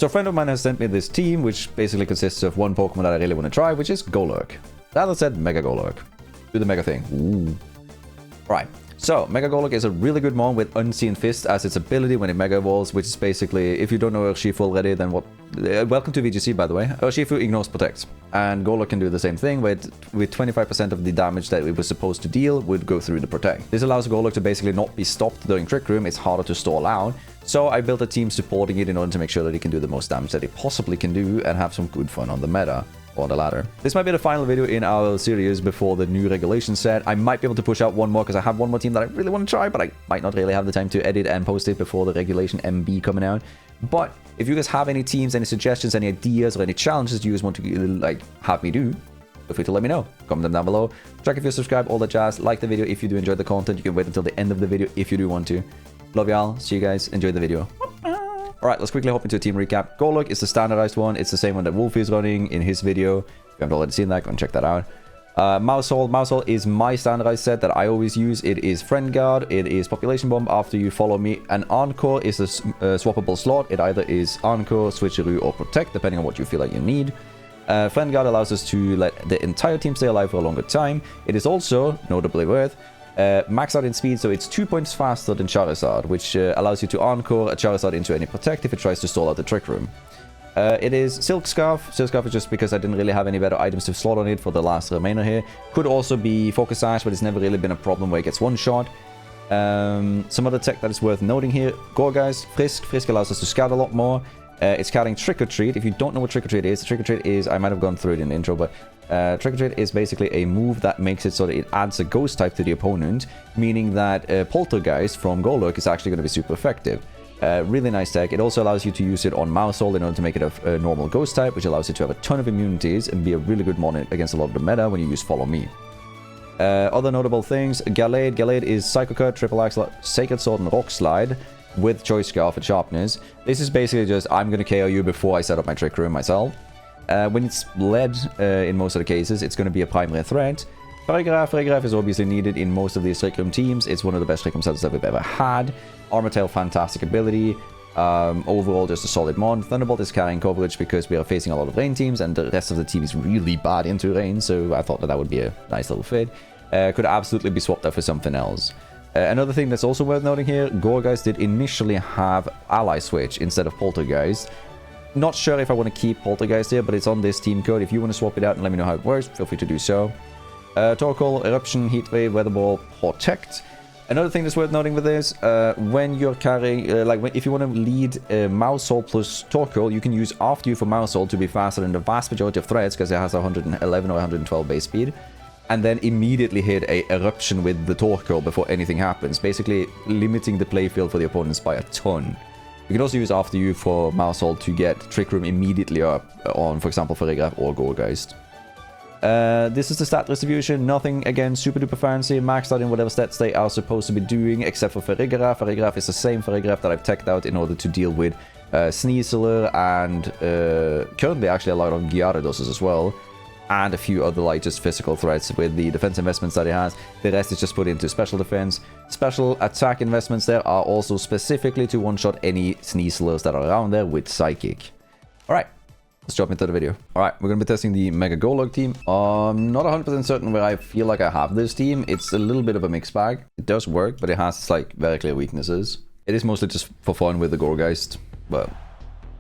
So a friend of mine has sent me this team, which basically consists of one Pokemon that I really want to try, which is Golurk. That said, Mega Golurk. Do the Mega thing. Ooh. Right. So, Mega Golurk is a really good mon with Unseen Fist as its ability when it Mega Evolves, which is basically, if you don't know Urshifu already, then what... welcome to VGC, by the way. Urshifu ignores Protect. And Golurk can do the same thing, with 25% of the damage that it was supposed to deal would go through the Protect. This allows Golurk to basically not be stopped during Trick Room. It's harder to stall out. So I built a team supporting it in order to make sure that it can do the most damage that it possibly can do and have some good fun on the meta. Or the ladder. This might be the final video in our series before the new regulation set. I might be able to push out one more because I have one more team that I really want to try, but I might not really have the time to edit and post it before the regulation MB coming out. But if you guys have any teams, any suggestions, any ideas, or any challenges you guys want to like have me do, feel free to let me know. Comment them down below. Check if you subscribe, all that jazz. Like the video if you do enjoy the content. You can wait until the end of the video if you do want to. Love y'all. See you guys. Enjoy the video. Alright, let's quickly hop into a team recap. Golurk is the standardized one. It's the same one that Wolf is running in his video. If you haven't already seen that, go and check that out. Mousehole is my standardized set that I always use. It is Friend Guard. It is Population Bomb after you follow me. And Encore is a swappable slot. It either is Encore, Switcheroo, or Protect, depending on what you feel like you need. Friend Guard allows us to let the entire team stay alive for a longer time. It is also, notably worth, max out in speed, so it's 2 points faster than Charizard, which allows you to Encore a Charizard into any Protect if it tries to stall out the Trick Room. It is Silk Scarf. Silk Scarf is just because I didn't really have any better items to slot on it for the last remainder here. Could also be Focus Sash, but it's never really been a problem where it gets one shot. Some other tech that is worth noting here. Gorgeist, Frisk. Frisk allows us to scout a lot more. It's carrying Trick or Treat. If you don't know what Trick or Treat is, Trick or Treat is, I might have gone through it in the intro, but Trick or Treat is basically a move that makes it so that it adds a ghost type to the opponent, meaning that Poltergeist from Golurk is actually going to be super effective. Really nice tech. It also allows you to use it on Mousehole in order to make it a normal ghost type, which allows it to have a ton of immunities and be a really good mon against a lot of the meta when you use Follow Me. Other notable things, Gallade. Gallade is Psycho Cut, Triple Axe, Sacred Sword, and Rock Slide with Choice Scarf and Sharpness. This is basically just, I'm going to KO you before I set up my Trick Room myself. When it's led, in most of the cases, it's going to be a primary threat. Farigiraf is obviously needed in most of these Trick Room teams. It's one of the best Trick Room sets that we've ever had. Armortail, fantastic ability. Overall, just a solid mon. Thunderbolt is carrying coverage because we are facing a lot of rain teams, and the rest of the team is really bad into rain, so I thought that would be a nice little fit. Could absolutely be swapped out for something else. Another thing that's also worth noting here, Gorgeist did initially have Ally Switch instead of Poltergeist. Not sure if I want to keep Poltergeist here, but it's on this team code. If you want to swap it out and let me know how it works, feel free to do so. Torkoal, Eruption, Heatwave, Weatherball, Protect. Another thing that's worth noting with this, when you're carrying, if you want to lead Mousehole plus Torkoal, you can use After You for Mousehole to be faster than the vast majority of threats because it has 111 or 112 base speed. And then immediately hit a Eruption with the Torkoal before anything happens, basically limiting the playfield for the opponents by a ton. You can also use After You for Mousehole to get Trick Room immediately up on, for example, Farigiraf or Gorgeist. This is the stat distribution. Nothing, again, super duper fancy. Maxed out in whatever stats they are supposed to be doing, except for Farigiraf. Farigiraf is the same Farigiraf that I've teched out in order to deal with Sneasler and currently actually allowed on Gyarados as well. And a few other like just physical threats with the defense investments that it has. The rest is just put into special defense. Special attack investments there are also specifically to one-shot any Sneaslers that are around there with Psychic. Alright, let's jump into the video. Alright, we're going to be testing the Mega Golurk team. I'm not 100% certain where I feel like I have this team. It's a little bit of a mixed bag. It does work, but it has like very clear weaknesses. It is mostly just for fun with the Gorgeist, but...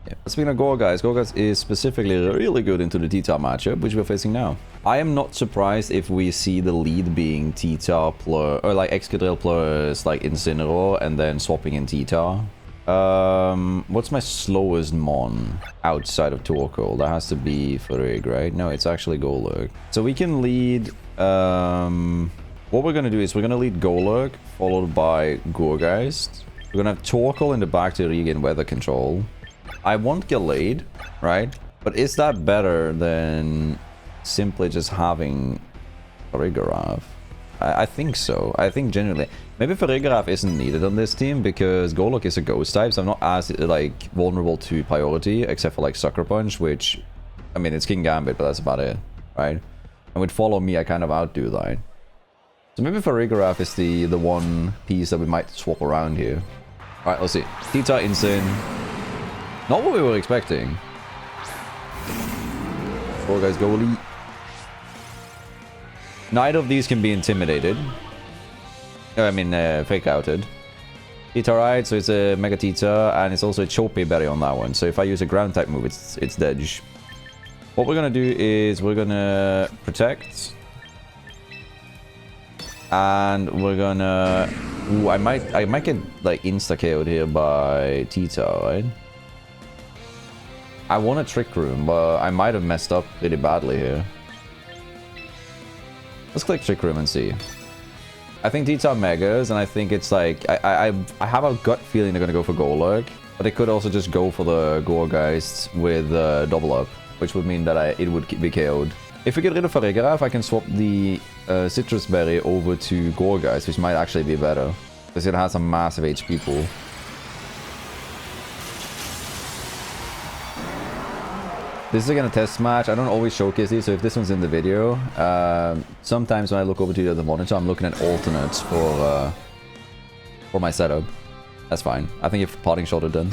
yeah. Speaking of Gorgeist, Gorgeist is specifically really good into the T-Tar matchup, which we're facing now. I am not surprised if we see the lead being T-Tar plus, or like Excadrill plus like Incineroar and then swapping in T-Tar. What's my slowest mon outside of Torkoal? That has to be Farig, right? No, it's actually Golurk. So we can lead, what we're going to do is we're going to lead Golurk, followed by Gorgeist. We're going to have Torkoal in the back to regain weather control. I want Gallade, right? But is that better than simply just having Farigiraf? I think so. I think genuinely. Maybe Farigiraf isn't needed on this team because Golurk is a ghost type, so I'm not as like vulnerable to priority, except for like Sucker Punch, which, I mean, it's King Gambit, but that's about it, right? And with Follow Me, I kind of outdo that. So maybe Farigiraf is the one piece that we might swap around here. Alright, let's see. T-Tar Insane. Not what we were expecting. Four guys goalie. Neither of these can be intimidated. I mean, fake outed. Tita, right? So it's a Mega Tita, and it's also a Chope berry on that one. So if I use a ground type move, it's dead. What we're gonna do is we're gonna protect. And we're gonna... Ooh, I might get like insta-KO'd here by Tita, right? I want a Trick Room, but I might have messed up pretty badly here. Let's click Trick Room and see. I think Tita are Megas, and I think it's like... I have a gut feeling they're gonna go for Golurk, but they could also just go for the Gourgeist with double up, which would mean that it would be KO'd. If we get rid of Farigarath, I can swap the Citrus Berry over to Gourgeist, which might actually be better, because it has a massive HP pool. This is again a test match. I don't always showcase these, so if this one's in the video, sometimes when I look over to the other monitor, I'm looking at alternates for my setup. That's fine. I think if Parting Shot are done.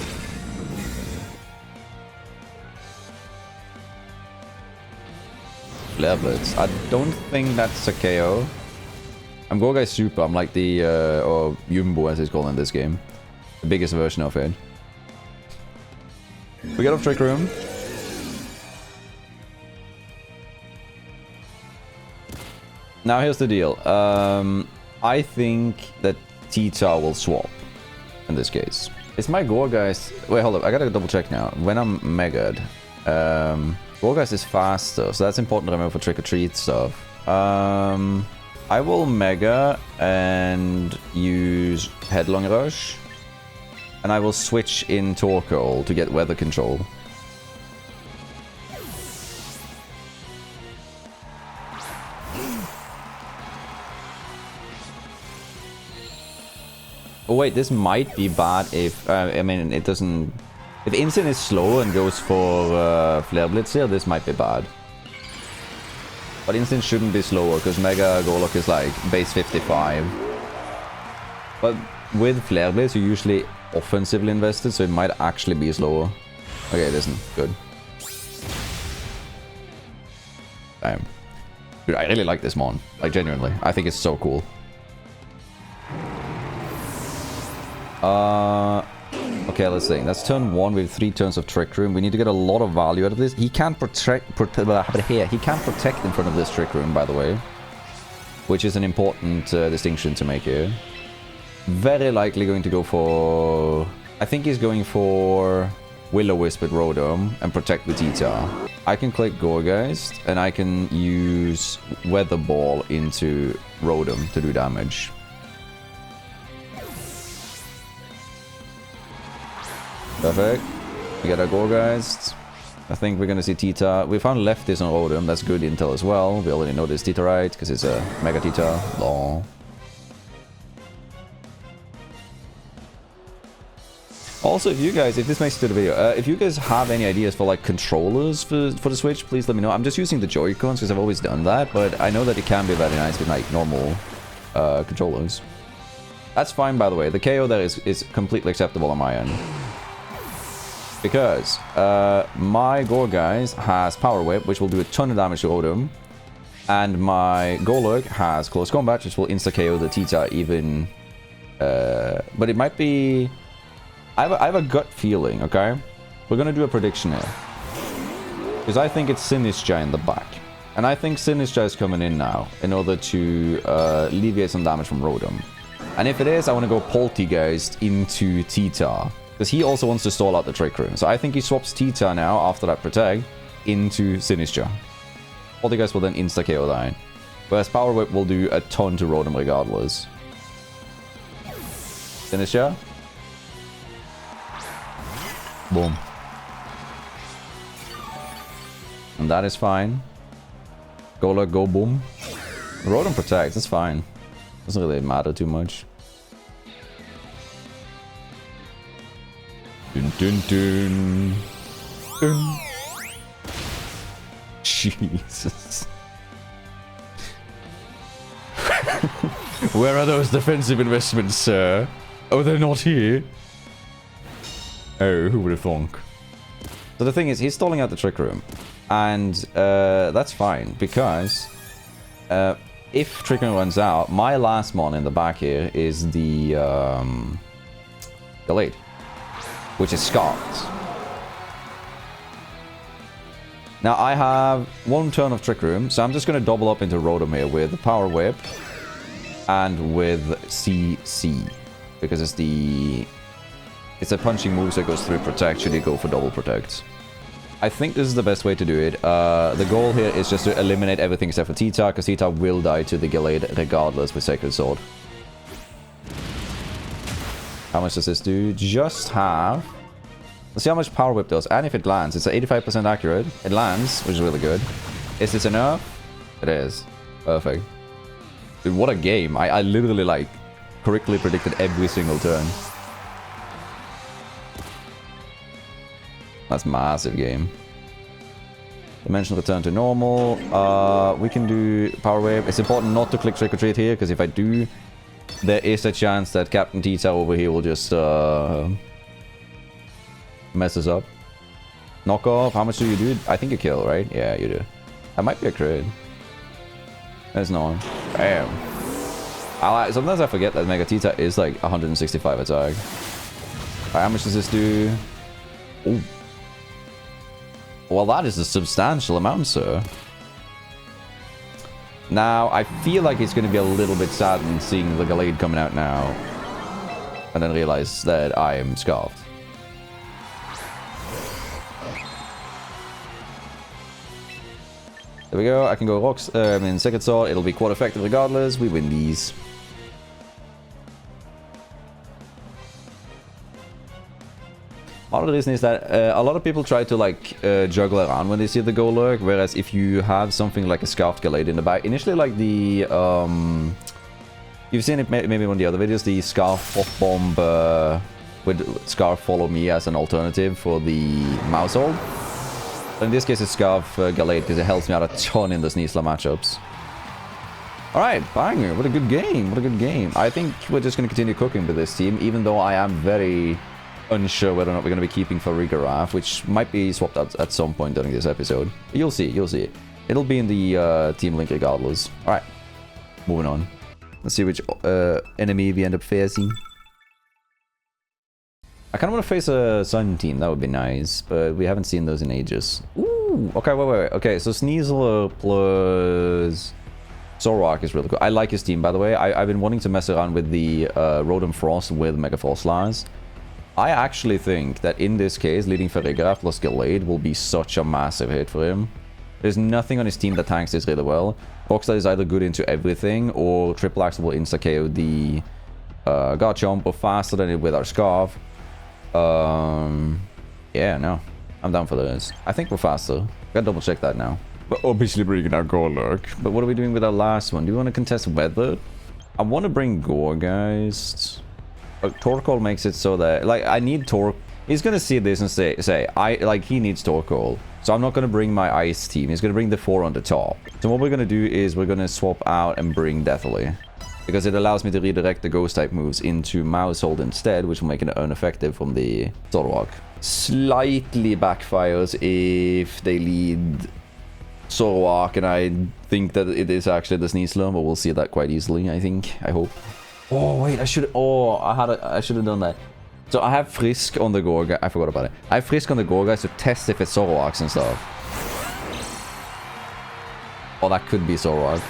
Flare Blitz. I don't think that's a KO. I'm Gourgeist Super. I'm like the, or Yumbo as it's called in this game. The biggest version of it. We get off Trick Room. Now here's the deal. I think that Tita will swap in this case. It's my Gourgeist. Wait, hold up. I gotta double check now. When I'm Mega'd, Gourgeist is faster, so that's important to remember for Trick or Treat stuff. I will Mega and use Headlong Rush, and I will switch in Torkoal to get weather control. Oh wait, this might be bad if, I mean, it doesn't... If Instant is slow and goes for Flare Blitz here, this might be bad. But Instant shouldn't be slower, because Mega Golurk is like base 55. But with Flare Blitz, you're usually offensively invested, so it might actually be slower. Okay, it isn't. Good. Damn. Dude, I really like this mon. Like, genuinely. I think it's so cool. Okay, let's see. That's turn 1 with 3 turns of Trick Room. We need to get a lot of value out of this. He can't protect in front of this Trick Room, by the way. Which is an important distinction to make here. Very likely going to go for... I think he's going for Will-O-Wisp with Rotom and protect with Tita. I can click Gourgeist and I can use Weather Ball into Rotom to do damage. Perfect. We get our Gourgeist. I think we're gonna see Tita. We found Lefties on Rotom. That's good intel as well. We already know this Tita, right? Because it's a Mega Tita. Long. Also, if you guys, if this makes it to the video, if you guys have any ideas for like controllers for the Switch, please let me know. I'm just using the Joy-Cons because I've always done that, but I know that it can be very nice with like normal controllers. That's fine, by the way. The KO there is completely acceptable on my end. Because my Gourgeist has Power Whip, which will do a ton of damage to Rotom. And my Golurk has Close Combat, which will insta-KO the Tita even... but it might be... I have a gut feeling, okay? We're gonna do a prediction here. Because I think it's Sinistcha in the back. And I think Sinistcha is coming in now in order to alleviate some damage from Rotom. And if it is, I want to go Poltegeist into Tita. Because he also wants to stall out the Trick Room. So I think he swaps Tita now, after that Protect, into Sinistcha. Poltegeist will then insta-KO that. Whereas Power Whip will do a ton to Rotom regardless. Sinistcha. Boom. And that is fine. Golurk, go boom. Rotom protects, that's fine. Doesn't really matter too much. Dun dun dun. Dun. Jesus. Where are those defensive investments, sir? Oh, they're not here. Oh, who would have thunk? So the thing is, he's stalling out the Trick Room. And that's fine, because if Trick Room runs out, my last mon in the back here is the Gallade, which is Scarfed. Now I have one turn of Trick Room, so I'm just going to double up into Rotom here with the Power Whip and with CC, because it's a punching move, so it goes through Protect should you go for double Protect. I think this is the best way to do it. The goal here is just to eliminate everything except for Tita, because Tita will die to the Gallade regardless with Sacred Sword. How much does this do? Just have... Let's see how much Power Whip does. And if it lands, it's at 85% accurate. It lands, which is really good. Is this enough? It is. Perfect. Dude, what a game. I literally, like, correctly predicted every single turn. That's massive game. Dimension return to normal. We can do Power Wave. It's important not to click Trick or Treat here, because if I do, there is a chance that Captain Tita over here will just mess us up. Knock off. How much do you do? I think you kill, right? Yeah, you do. That might be a crit. There's no one. Damn. Sometimes I forget that Mega Tita is like 165 attack. Alright, how much does this do? Ooh. Well, that is a substantial amount, sir. Now, I feel like it's going to be a little bit saddened seeing the Gallade coming out now. And then realize that I am Scarfed. There we go. I can go Rocks, Second Sword. It'll be quite effective regardless. We win these. Part of the reason is that a lot of people try to like juggle around when they see the Golurk, whereas if you have something like a Scarfed Gallade in the back, initially like the you've seen it maybe in one of the other videos, the Scarf Pop Bomb with Scarf Follow Me as an alternative for the Mousehold. But in this case it's Scarf Gallade because it helps me out a ton in the Sneasler matchups. Alright, banger, what a good game, what a good game. I think we're just going to continue cooking with this team, even though I am very unsure whether or not we're going to be keeping Farigiraf, which might be swapped out at some point during this episode. You'll see, you'll see. It'll be in the team link regardless. Alright, moving on. Let's see which enemy we end up facing. I kind of want to face a Sun team, that would be nice, but we haven't seen those in ages. Ooh, okay, wait. Okay, so Sneasler plus Zoroark is really cool. I like his team, by the way. I've been wanting to mess around with the Rotom Frost with Mega Froslass. I actually think that in this case, leading Farigiraf plus Gallade will be such a massive hit for him. There's nothing on his team that tanks this really well. Boxlight is either good into everything, or Triple Axe will insta-KO the Garchomp, or faster than it with our Scarf. Yeah, no. I'm down for this. I think we're faster. Gotta double check that now. We're obviously bringing our Golurk. But what are we doing with our last one? Do you want to contest Weather? I want to bring Gourgeist. Torkoal makes it so that, like, I need Torque. He's gonna see this and say, he needs Torkoal. So I'm not gonna bring my Ice team. He's gonna bring the 4 on the top. So what we're gonna do is we're gonna swap out and bring Deathly, because it allows me to redirect the Ghost type moves into Mousehold instead, which will make it ineffective from the Zoroark. Slightly backfires if they lead Zoroark, and I think that it is actually the Sneasler, but we'll see that quite easily, I think. I hope. Oh, wait, I should have done that. So I have Frisk on the Gourgeist. I forgot about it. I have Frisk on the Gourgeist to test if it's Zoroarks and stuff. Oh, that could be Zoroark.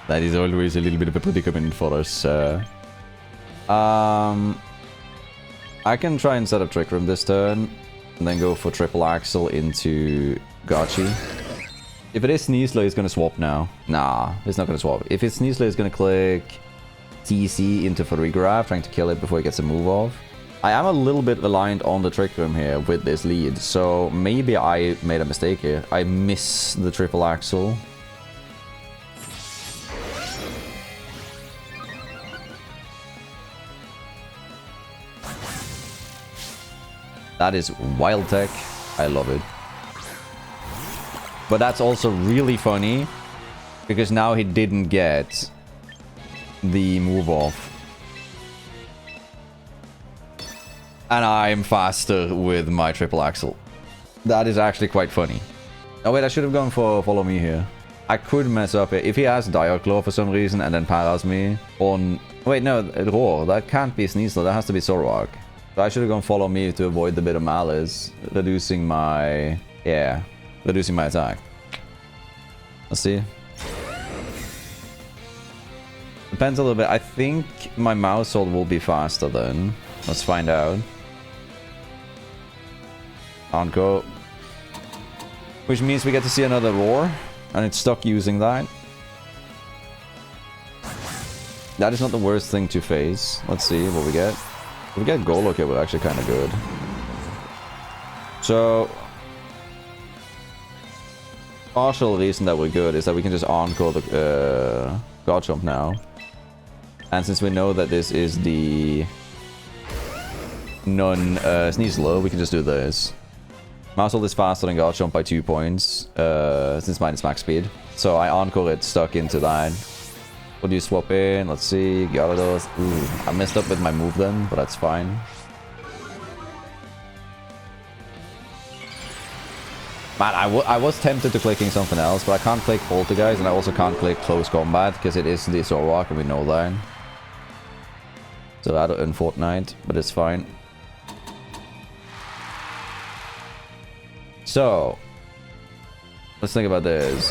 That is always a little bit of a predicament for us. I can try and set up Trick Room this turn, and then go for Triple Axle into Gachi. If it is Sneasler, he's gonna swap now. Nah, he's not gonna swap. If it's Sneasler, he's gonna click TC into Farigiraf, trying to kill it before he gets a move off. I am a little bit reliant on the Trick Room here with this lead, so maybe I made a mistake here. I miss the Triple Axle. That is Wild Tech. I love it. But that's also really funny, because now he didn't get the move off. And I'm faster with my triple axle. That is actually quite funny. Oh wait, I should have gone for follow me here. I could mess up it. If he has Dire Claw for some reason and then paras me on... Wait, no, Roar. That can't be Sneasel. That has to be Zoroark. So I should have gone follow me to avoid the bit of malice. Reducing my... Yeah. Reducing my attack. Let's see. Depends a little bit. I think my mouse hold will be faster then. Let's find out. Encore. Which means we get to see another Roar. And it's stuck using that. That is not the worst thing to face. Let's see what we get. If we get Golurk, it would actually kind of good. So... partial reason that we're good is that we can just encore the God Jump now. And since we know that this is the non-Sneasler, we can just do this. Mouse hold is faster than God Jump by 2 points, since mine is max speed. So I encore it stuck into that. What do you swap in? Let's see. Gyarados. Ooh, I messed up with my move then, but that's fine. Man, I was tempted to clicking something else, but I can't click Poltergeist, and I also can't click Close Combat, because it is the Zoroark, and we know that. So that'll unfortunate, but it's fine. So, let's think about this.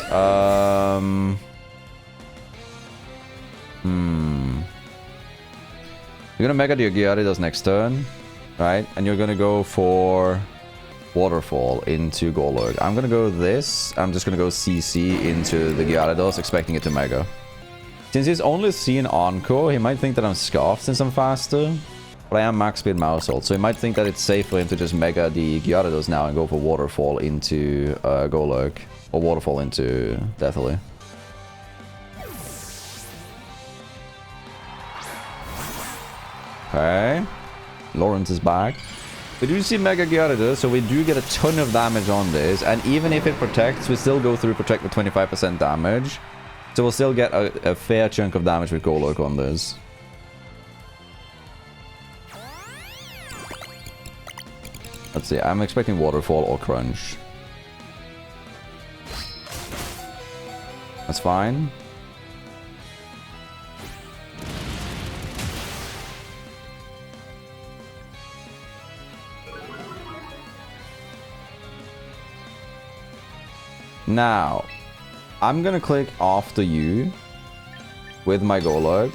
You're gonna Mega the Gyarados next turn, right? And you're gonna go for Waterfall into Golurk. I'm gonna go this. I'm just gonna go CC into the Gyarados, expecting it to Mega. Since he's only seen Encore, he might think that I'm scarfed since I'm faster. But I am max speed mouse hold, so he might think that it's safe for him to just Mega the Gyarados now and go for Waterfall into Golurk. Or Waterfall into Deathly. Okay. Lawrence is back. We do see Mega Gyarados, so we do get a ton of damage on this. And even if it protects, we still go through Protect with 25% damage. So we'll still get a fair chunk of damage with Golurk on this. Let's see, I'm expecting Waterfall or Crunch. That's fine. Now, I'm gonna click after you with my Golurk.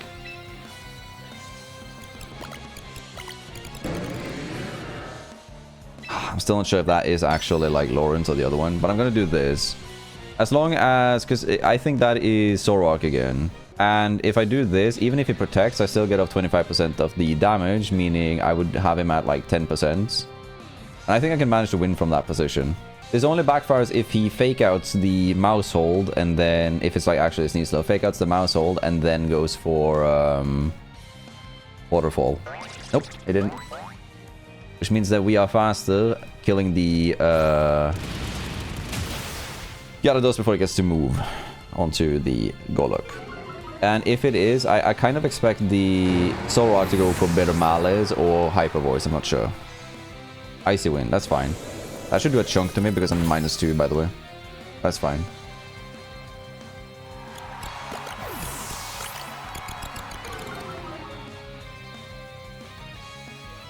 I'm still not sure if that is actually like Lawrence or the other one, but I'm gonna do this. As long as, because I think that is Zoroark again. And if I do this, even if he protects, I still get off 25% of the damage, meaning I would have him at like 10%. And I think I can manage to win from that position. This only backfires if he fake outs the mouse hold, and then if it's like actually a Sneasel, fake outs the mouse hold and then goes for Waterfall. Nope, it didn't. Which means that we are faster, killing the Gyarados before it gets to move onto the Golurk. And if it is, I kind of expect the Zoroark to go for Bitter Malice or Hyper Voice, I'm not sure. Icy Wind, that's fine. That should do a chunk to me because I'm -2, by the way. That's fine.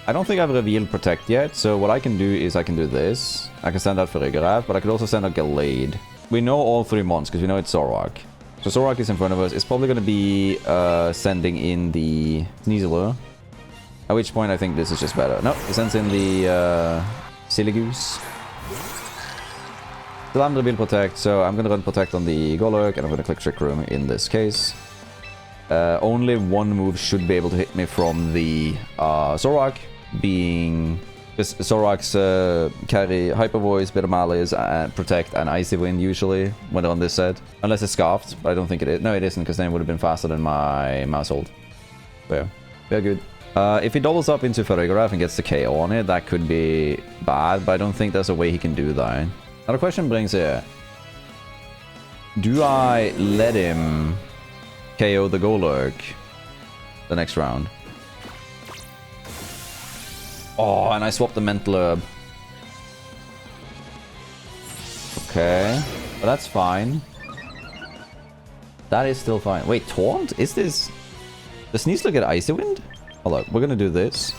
I don't think I've revealed Protect yet, so what I can do is I can do this. I can send out Ferrigraf, but I could also send out Gallade. We know all 3 mons because we know it's Zoroark. So Zoroark is in front of us. It's probably going to be sending in the Sneasler. At which point I think this is just better. No, it sends in the Silly Goose. Still haven't revealed Protect, so I'm going to run Protect on the Golurk, and I'm going to click Trick Room in this case. Only one move should be able to hit me from the Zoroark, being... Because Zoroarks carry Hyper Voice, Bitter Malice, Protect, and Icy Wind usually when they're on this set. Unless it's Scarfed, but I don't think it is. No, it isn't, because then it would have been faster than my mouse hold. So yeah, very good. If he doubles up into Ferrigraf and gets the KO on it, that could be bad, but I don't think there's a way he can do that. Now the question brings here, do I let him KO the Golurk the next round? Oh, and I swapped the mental herb. Okay. But that's fine. That is still fine. Wait, Taunt? Is this... Does Sneasler get Icy Wind? Hold on, we're gonna do this.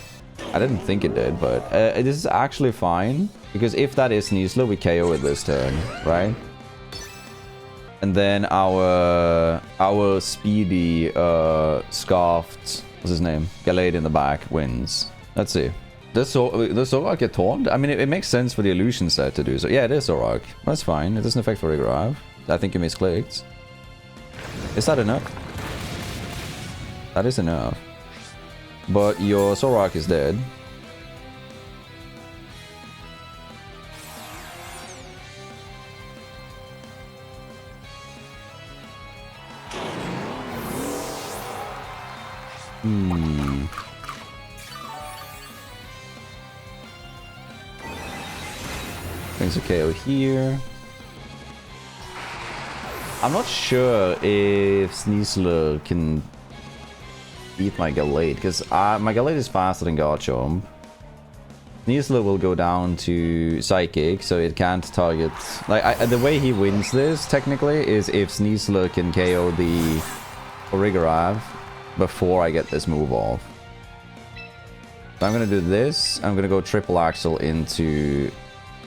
I didn't think it did, but this is actually fine. Because if that is Sneasler, we KO it this turn, right? And then our speedy scarfed, what's his name? Gallade in the back wins. Let's see. Does Zoroark get Taunt? I mean, it makes sense for the illusion set to do so. Yeah, it is Zoroark. That's fine. It doesn't affect for Regrave. I think you misclicked. Is that enough? That is enough. But your Zoroark is dead. Things are KO here. I'm not sure if Sneasler can beat my Gallade, because my Gallade is faster than Garchomp. Sneasler will go down to Psychic, so it can't target... Like, the way he wins this, technically, is if Sneasler can KO the Origrav before I get this move off. So I'm gonna do this. I'm gonna go triple axle into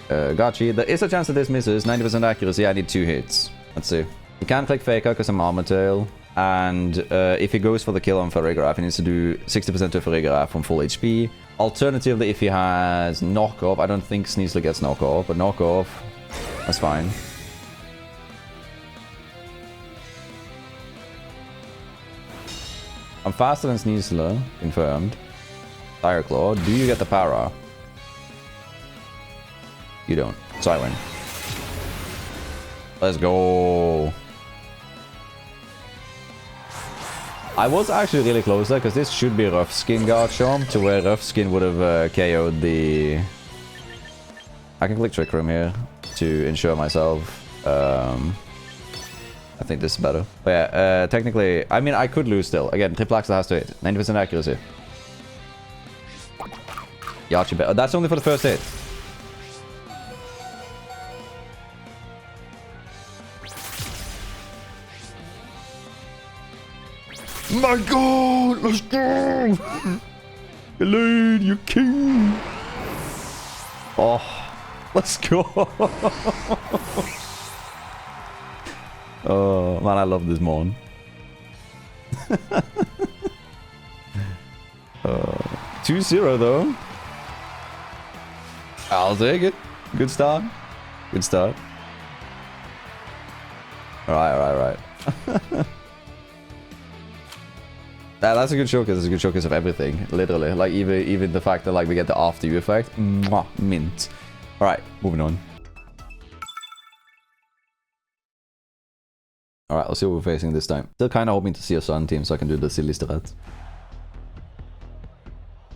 Gachi. There is a chance that this misses. 90% accuracy. I need 2 hits. Let's see. He can't click Faker because I'm Armor Tail. And if he goes for the kill on Farigiraf, he needs to do 60% to Farigiraf from full HP. Alternatively, if he has knockoff, I don't think Sneasler gets knockoff, but knockoff, that's fine. I'm faster than Sneasler, confirmed. Tire Claw, do you get the para? You don't, so I win. Let's go. I was actually really close there, because this should be Rough Skin Garchomp, to where Rough Skin would have KO'd the... I can click Trick Room here to ensure myself. I think this is better. But yeah, technically, I mean, I could lose still. Again, Triple Axle has to hit. 90% accuracy. Yachi better. That's only for the first hit. My god, let's go! Gallade, you king! Oh, let's go! Oh, man, I love this mon. 2-0 though. I'll take it. Good start. Good start. Alright. That's a good showcase. It's a good showcase of everything, literally. Like even the fact that like we get the after you effect. Mwah, mint. All right, moving on. All right, let's see what we're facing this time. Still kind of hoping to see a Sun team so I can do the silly strat.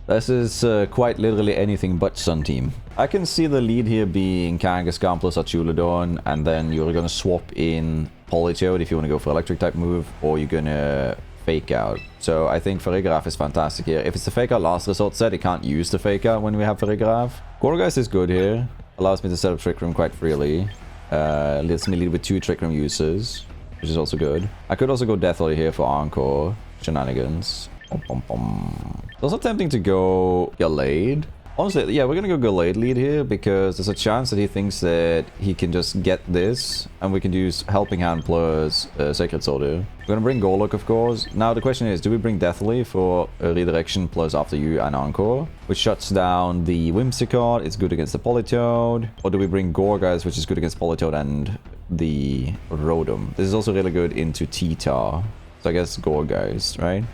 This is quite literally anything but Sun team. I can see the lead here being Kangaskhan plus Archulodon, and then you're gonna swap in Politoed if you want to go for electric type move, or you're gonna fake out. So I think Farigiraf is fantastic here. If it's the fake out last resort set, it can't use the fake out when we have Farigiraf. Gorgeist is good here. Allows me to set up Trick Room quite freely. Lets me lead with 2 Trick Room uses, which is also good. I could also go Deathly here for Encore shenanigans. It's also tempting to go Gallade. Honestly, yeah, we're gonna go Gallade lead here because there's a chance that he thinks that he can just get this and we can use Helping Hand plus Sacred Sword here. We're gonna bring Golurk, of course. Now the question is, do we bring Deathly for Redirection plus After You and Encore, which shuts down the Whimsicott, it's good against the Politoed, or do we bring Gorgeist, which is good against Politoed and the Rotom? This is also really good into T-Tar, so I guess Gorgeist, right?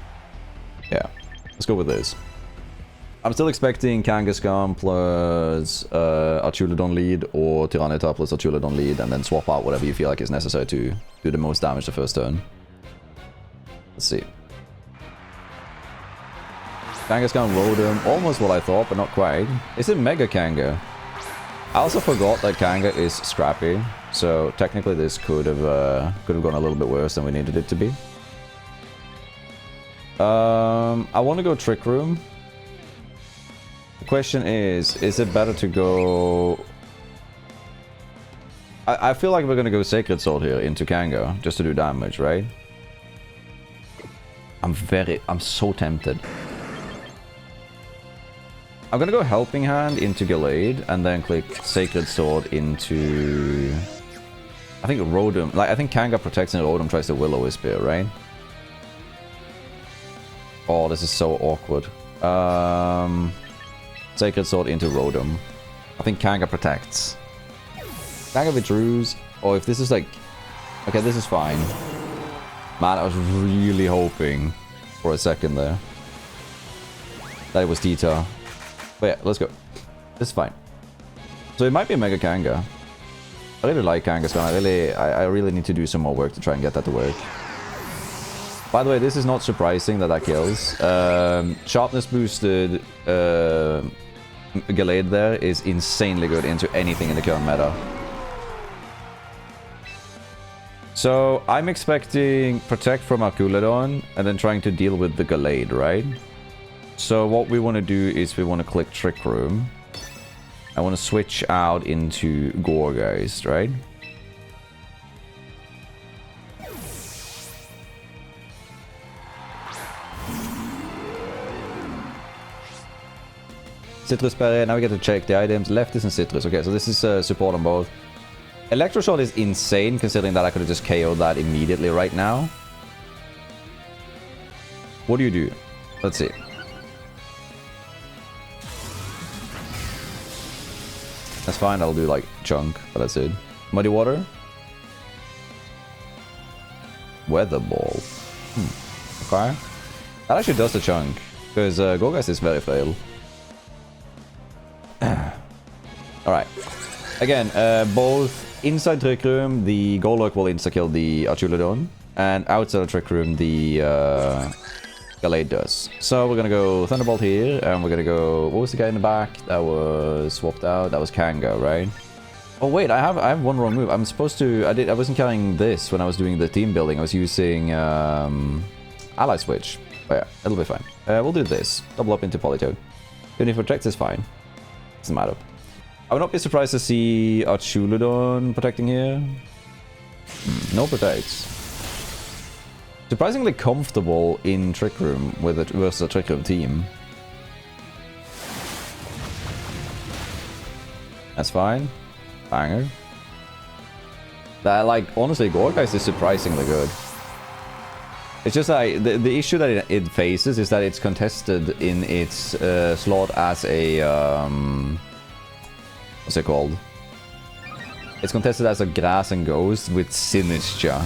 Yeah, let's go with this. I'm still expecting Kangaskhan plus Archulodon lead or Tyranitar plus Archulodon lead, and then swap out whatever you feel like is necessary to do the most damage the first turn. Let's see. Kangaskhan Rotom, almost what I thought, but not quite. Is it Mega Kanga? I also forgot that Kanga is scrappy, so technically this could have gone a little bit worse than we needed it to be. I want to go Trick Room. question is it better to go... I feel like we're gonna go Sacred Sword here into Kanga, just to do damage, right? I'm so tempted. I'm gonna go Helping Hand into Gallade, and then click Sacred Sword into... I think Rotom... Like, I think Kanga protects and Rotom tries to Will-O-Wisp here, right? Oh, this is so awkward. Sacred Sword into Rotom. I think Kanga protects. Kanga withdraws. Oh, if this is like... Okay, this is fine. Man, I was really hoping for a second there that it was Tita. But yeah, let's go. This is fine. So it might be a Mega Kanga. I really like Kangaskhan. I really need to do some more work to try and get that to work. By the way, this is not surprising that kills. Sharpness boosted Gallade there is insanely good into anything in the current meta. So I'm expecting Protect from Arculadon and then trying to deal with the Gallade, right? So what we want to do is we want to click Trick Room. I want to switch out into Gourgeist, right? Citrus Berry, now we get to check the items. Left is in Citrus. Okay, so this is support on both. Electroshot is insane, considering that I could have just KO'd that immediately right now. What do you do? Let's see. That's fine, I'll do like Chunk, but that's it. Muddy Water. Weather Ball. Okay. That actually does the Chunk, because Gourgeist is very frail. Alright. Again, both inside Trick Room, the Golurk will insta-kill the Archuladon, and outside the Trick Room, the Gallade does. So we're gonna go Thunderbolt here, and we're gonna go... What was the guy in the back that was swapped out? That was Kanga, right? Oh wait, I have one wrong move. I'm supposed to... I wasn't carrying this when I was doing the team building. I was using Ally Switch. But yeah, it'll be fine. We'll do this. Double up into Politoed. Even if it protects is fine. Doesn't matter. I would not be surprised to see Archuladon protecting here. No protects. Surprisingly comfortable in Trick Room with versus a Trick Room team. That's fine. Banger. That, like, honestly, Gourgeist is surprisingly good. It's just like, the issue that it faces is that it's contested in its slot as a, what's it called? It's contested as a Grass and Ghost with Sinistcha,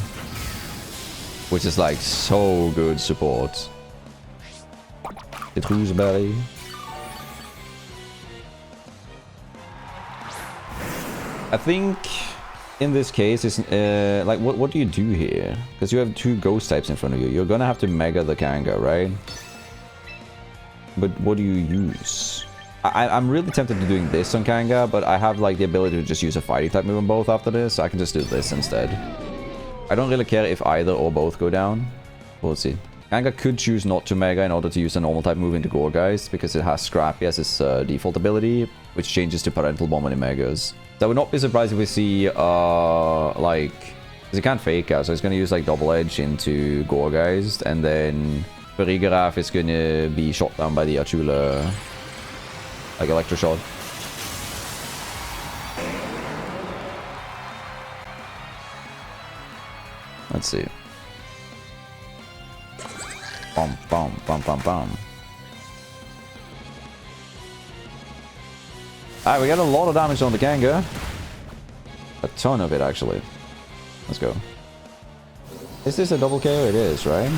which is like so good support. Citrus Berry. I think in this case, it's like what do you do here? Because you have two ghost types in front of you. You're gonna have to Mega the Kanga, right? But what do you use? I'm really tempted to doing this on Kanga, but I have like the ability to just use a fighting type move on both after this, so I can just do this instead. I don't really care if either or both go down. We'll see. Kanga could choose not to Mega in order to use a normal type move into Gourgeist, because it has Scrappy as its default ability, which changes to Parental Bomb when it Megas. So I would not be surprised if we see, like... Because it can't Fake Out, so it's going to use, like, Double Edge into Gourgeist, and then Farigiraf is going to be shot down by the Archula, like, Electroshot. Let's see. Bum, bum, bum, bum, bum. Alright, we got a lot of damage on the Kanga. A ton of it, actually. Let's go. Is this a double KO? It is, right?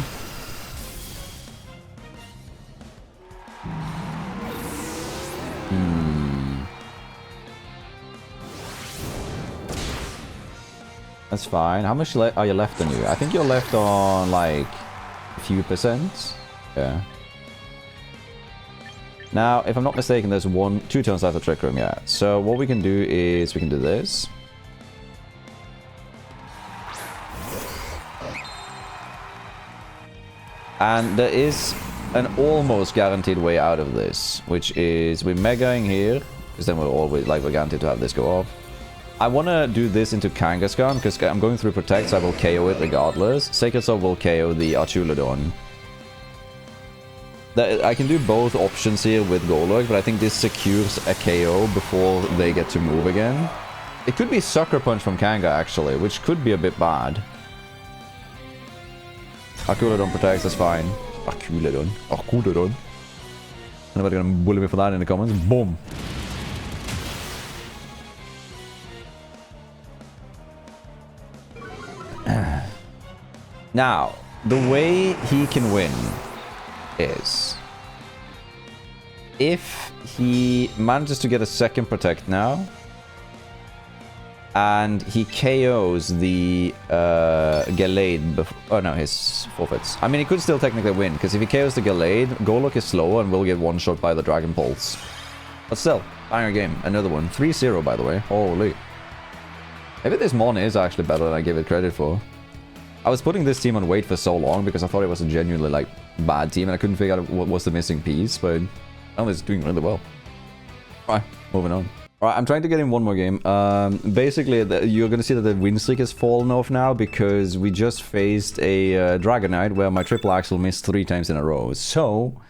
That's fine. How much are you left on you? I think you're left on, like, a few percent. Yeah. Now, if I'm not mistaken, there's two turns left of Trick Room, yeah. So what we can do is we can do this. And there is an almost guaranteed way out of this, which is we're megaing here, because then we're always like we're guaranteed to have this go off. I want to do this into Kangaskhan, because I'm going through Protect, so I will KO it regardless. Sacred Sword will KO the Archulodon. I can do both options here with Golurk, but I think this secures a KO before they get to move again. It could be Sucker Punch from Kanga, actually, which could be a bit bad. Archulodon protects, that's fine. Archulodon. Anybody gonna bully me for that in the comments? Boom. Now, the way he can win is if he manages to get a second protect now and he KOs the Gallade before... Oh no, his forfeits. I mean, he could still technically win, because if he KOs the Gallade, Golurk is slower and will get one-shot by the Dragon Pulse. But still, banger game. Another one. 3-0, by the way. Holy. Maybe this Mon is actually better than I give it credit for. I was putting this team on wait for so long because I thought it was a genuinely, like, bad team and I couldn't figure out what was the missing piece, but now it's doing really well. Alright, moving on. Alright, I'm trying to get in one more game. Basically, you're going to see that the win streak has fallen off now because we just faced a Dragonite where my triple axle missed 3 times in a row. So,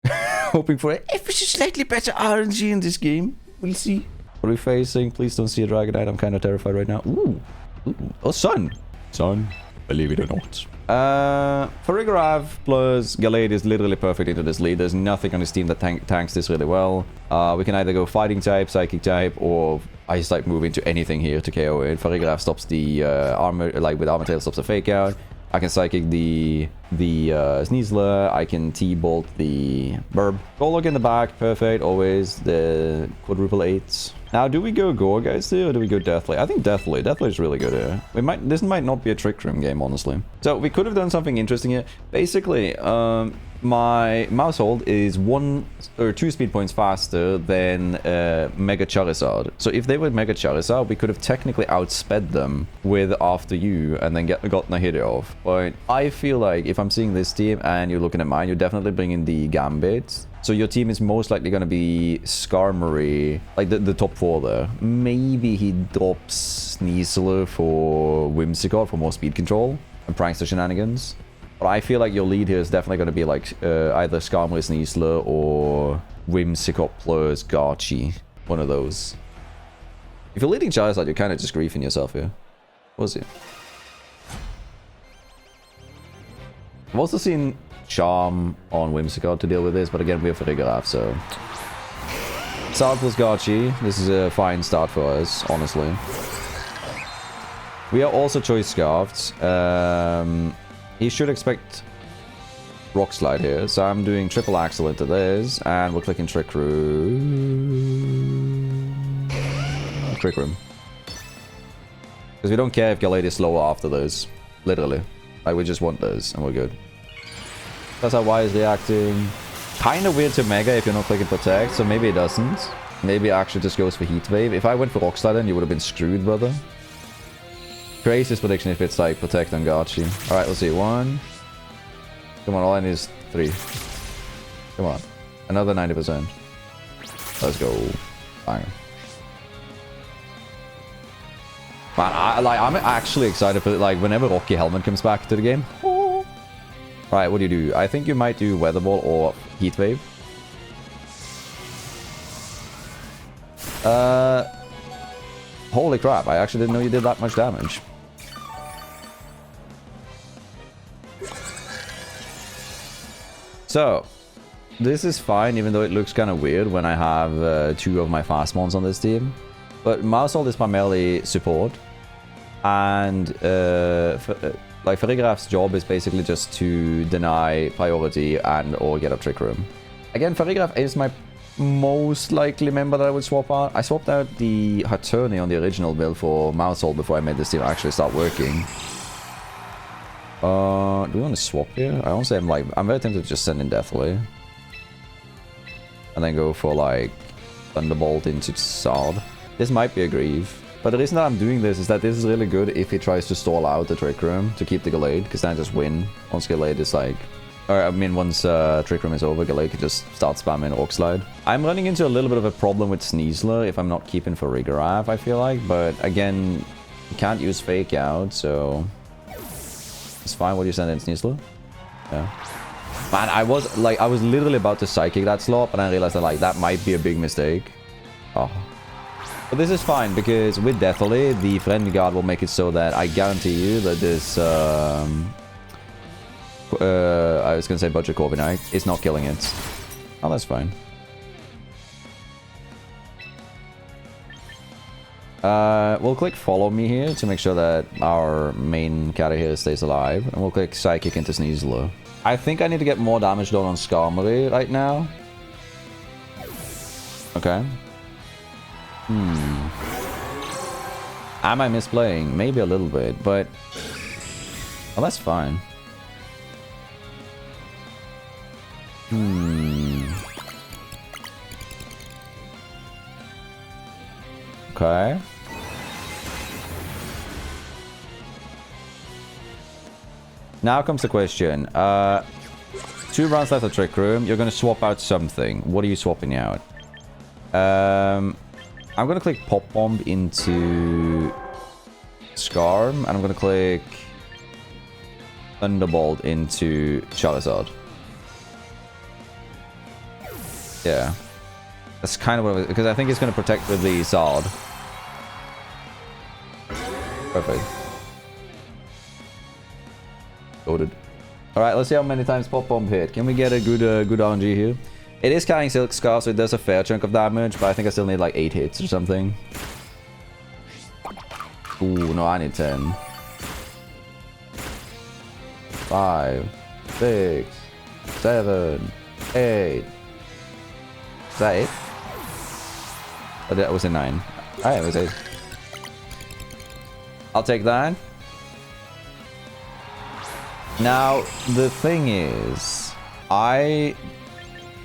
hoping for a slightly better RNG in this game. We'll see. What are we facing? Please don't see a Dragonite. I'm kind of terrified right now. Ooh. Oh, Sun. Sun. Believe it or not. Farigarav plus Gallade is literally perfect into this lead. There's nothing on his team that tanks this really well. We can either go Fighting type, Psychic type, or Ice type move into anything here to KO it. Farigarav stops the armor, like with Armor Tail stops the Fake Out. I can Psychic the Sneasler. I can T-Bolt the Burb. Golurk in the back, perfect, always. The quadruple 8s. Now, do we go Gorgeist here, or do we go Deathly? I think Deathly. Deathly is really good here. This might not be a Trick Room game, honestly. So, we could have done something interesting here. Basically, my Mousehold is 1 or 2 speed points faster than Mega Charizard. So, if they were Mega Charizard, we could have technically outsped them with After You and then gotten a hit off. But I feel like if I'm seeing this team and you're looking at mine, you're definitely bringing the Gambit. So your team is most likely going to be Skarmory, like the top 4 there. Maybe he drops Sneasler for Whimsicott for more speed control and Prankster shenanigans. But I feel like your lead here is definitely going to be like either Skarmory Sneasler or Whimsicott plus Garchie. One of those. If you're leading Charizard, you're kind of just griefing yourself here. What was it? I've also seen Charm on Whimsicott to deal with this, but again, we have Farigarav, so... Start plus Garchie. This is a fine start for us, honestly. We are also Choice Scarfed. He should expect Rock Slide here, so I'm doing Triple Axle into this, and we're clicking Trick Room. Trick Room. Because we don't care if Gallade is slower after those. Literally. Like, we just want those, and we're good. That's how Y is reacting. Kind of weird to Mega if you're not clicking Protect, so maybe it doesn't. Maybe it actually just goes for Heat Wave. If I went for Rock Slide, then you would have been screwed, brother. Craziest prediction if it's like Protect on Garchie. Alright, let's see. 1. Come on, all I need is 3. Come on. Another 90%. Let's go. Bang. Man, I'm actually excited for like whenever Rocky Helmet comes back to the game. Right, what do? I think you might do Weather Ball or Heat Wave. Holy crap, I actually didn't know you did that much damage. So, this is fine, even though it looks kind of weird when I have 2 of my fast mons on this team. But Mousehold is primarily support. And like Farigaraf's job is basically just to deny priority and or get a Trick Room. Again, Farigaraf is my most likely member that I would swap out. I swapped out the Haturni on the original build for Mousehold before I made this team actually start working. Do we want to swap here? I honestly am like, I'm very tempted to just send in Deathly. And then go for like Thunderbolt into Sard. This might be a Grieve. But the reason that I'm doing this is that this is really good if he tries to stall out the Trick Room to keep the Gallade, because then I just win once Gallade is like Or, I mean, once Trick Room is over, Galay can just start spamming Orc Slide. I'm running into a little bit of a problem with Sneasler if I'm not keeping for Recape, I feel like. But again, you can't use Fake Out, so... It's fine. What do you send in, Sneasler? Yeah. Man, I was literally about to Psychic that slot, but I realized that, like, that might be a big mistake. Oh. But this is fine, because with Deathly, the Friendly Guard will make it so that I guarantee you that this... I was gonna say Budget Corviknight. It's not killing it. Oh, that's fine. We'll click Follow Me here to make sure that our main carry here stays alive. And we'll click Psychic into Sneasler. I think I need to get more damage done on Skarmory right now. Okay. Am I misplaying? Maybe a little bit, but... Oh, that's fine. Okay. Now comes the question. 2 rounds left of Trick Room. You're going to swap out something. What are you swapping out? I'm going to click Pop Bomb into Skarm. And I'm going to click Thunderbolt into Charizard. Yeah. That's kind of what it was, because I think it's going to protect with the Zard. Perfect. Goated. Alright, let's see how many times Pop Bomb hit. Can we get a good RNG here? It is carrying Silk Scarf, so it does a fair chunk of damage, but I think I still need like 8 hits or something. Ooh, no, I need 10. 5, 6, 7, 8. Is that 8? Oh, that was a 9. Alright, it was 8. I'll take that. Now, the thing is, I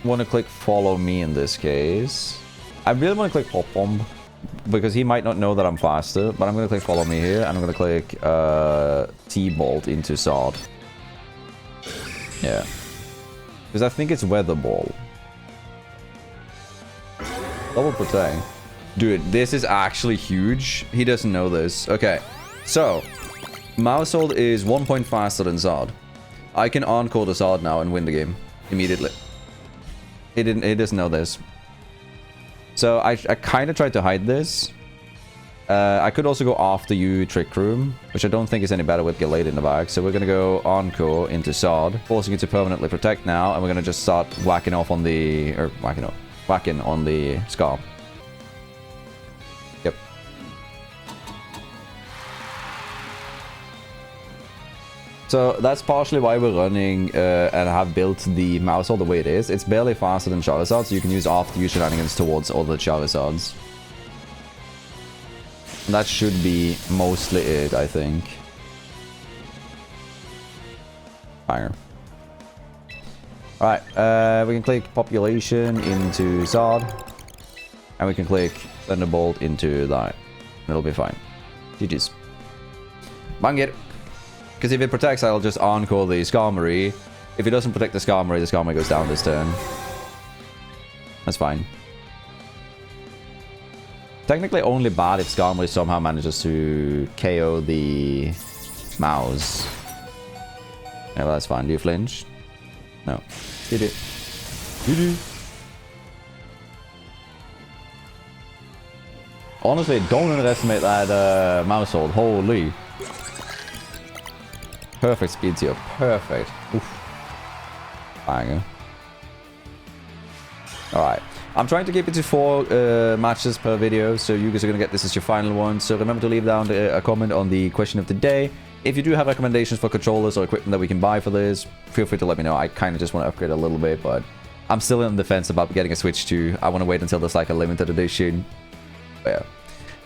want to click Follow Me in this case. I really want to click Pop Bomb, because he might not know that I'm faster, but I'm going to click Follow Me here, and I'm going to click T-Bolt into Zard. Yeah. Because I think it's Weather Ball. Double Protect. Dude, this is actually huge. He doesn't know this. Okay, so Maushold is 1 point faster than Zard. I can Encore the Zard now and win the game immediately. He doesn't know this. So I kind of tried to hide this. I could also go after you Trick Room, which I don't think is any better with Gallade in the back. So we're gonna go Encore into Zard, forcing it to permanently protect now, and we're gonna just start whacking on the Scarf. Yep. So that's partially why we're running and have built the Maushold the way it is. It's barely faster than Charizard, so you can use after you shenanigans towards all the Charizards. And that should be mostly it, I think. Fire. Alright, we can click Population into Zard. And we can click Thunderbolt into that. It'll be fine. GG's. Bang it. Because if it protects, I'll just Encore the Skarmory. If it doesn't protect the Skarmory goes down this turn. That's fine. Technically only bad if Skarmory somehow manages to KO the mouse. Yeah, well, that's fine. Do you flinch? No. You do. You do. Honestly, don't underestimate that Maushold. Holy. Perfect speed tier. Perfect. Oof. Banger. Alright. I'm trying to keep it to 4 matches per video, so you guys are going to get this as your final one. So remember to leave down a comment on the question of the day. If you do have recommendations for controllers or equipment that we can buy for this, feel free to let me know. I kind of just want to upgrade a little bit, but I'm still on the fence about getting a Switch 2. I want to wait until there's like a limited edition. But yeah.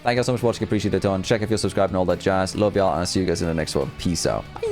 Thank you guys so much for watching. Appreciate it a ton. Check if you're subscribed and all that jazz. Love y'all, and I'll see you guys in the next one. Peace out. Bye.